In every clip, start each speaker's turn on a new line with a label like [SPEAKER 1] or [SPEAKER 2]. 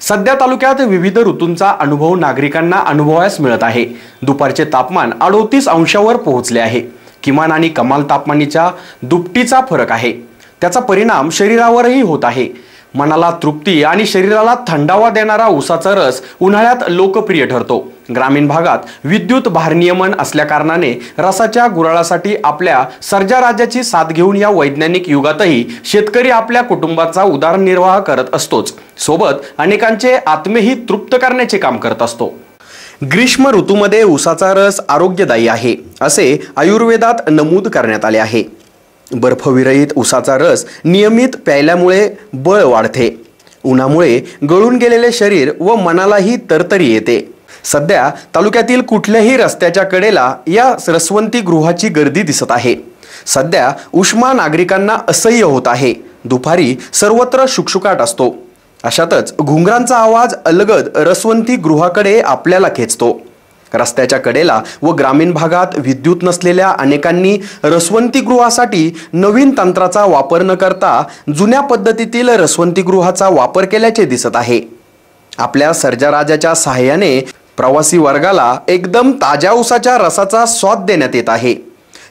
[SPEAKER 1] सध्या तालुक्यात विविध ऋतूंचा अनुभव नागरिकांना अनुभवायला मिळत आहे। दुपारचे तापमान 38 अंशावर पोहोचले आहे। किमान आणि कमाल तापमानाच्या दुपटीचा फरक आहे। त्याचा परिणाम शरीरावरही होत आहे। मनाला तृप्ती आणि शरीराला थंडावा देणारा ऊसाचा रस उन्हाळ्यात लोकप्रिय ठरतो। ग्रामीण भागात विद्युत भारनियमन असल्या कारणाने रसाच्या गुराळासाठी आपल्या सर्जाराजाची साथ घेऊन या वैज्ञानिक युगातही शेतकरी आपल्या कुटुंबाचा उदरनिर्वाह करत असतोच, सोबत अनेकांचे आत्मेही तृप्त करण्याचे काम करत असतो। ग्रीष्म ऋतूमध्ये ऊसाचा रस आरोग्यदायी आहे असे आयुर्वेदात नमूद करण्यात आले आहे। बर्फविरहित ऊसाचा रस नियमित प्यायल्यामुळे बळ वाढते। उन्हामुळे गळून गेलेले शरीर व मनालाही तरतरी येते। सध्या तालुक्यातील कुठल्याही रस्त्याच्या कडेला या रसवंती गृहाची गर्दी दिसत आहे। सध्या उष्मा नागरिकांना असह्य होत आहे। दुपारी सर्वत्र शुकशुकाट असतो। अशातच घुंगरांचा आवाज अलगद रसवंती गृहाकडे आपल्याला खेचतो। रस्त्याच्या कडेला व ग्रामीण भागात विद्युत नसलेल्या अनेकांनी रसवंती गृहासाठी नवीन तंत्राचा वापर न करता जुन्या पद्धतीतील रसवंती गृहाचा वापर केल्याचे दिसत आहे। आपल्या सर्जाराजाच्या सहाय्याने प्रवासी वर्गाला एकदम ताज्या ऊसाच्या रसाचा स्वाद देण्यात येत आहे।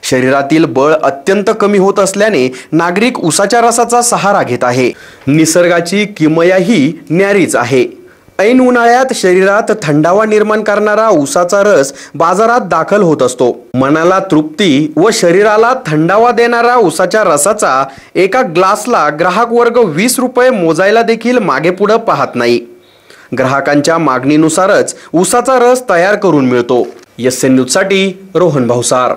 [SPEAKER 1] शरीरातील बळ अत्यंत कमी होत असल्याने नागरिक ऊसाच्या रसाचा सहारा घेत आहे। निसर्गाची किमयाही न्यारीच आहे। ऐन उन्हाळ्यात शरीरात थंडावा निर्माण करणारा ऊसाचा रस बाजारात दाखल होत असतो। मनाला तृप्ती व शरीराला थंडावा देणारा ऊसाच्या रसाचा एका ग्लासला ग्राहक वर्ग 20 रुपये मोजायला देखील मागे पुढे पाहत नाही। ग्राहकांच्या मागणीनुसारच ऊसाचा रस तयार करून मिळतो। एसएन न्यूज साठी रोहन भावसार।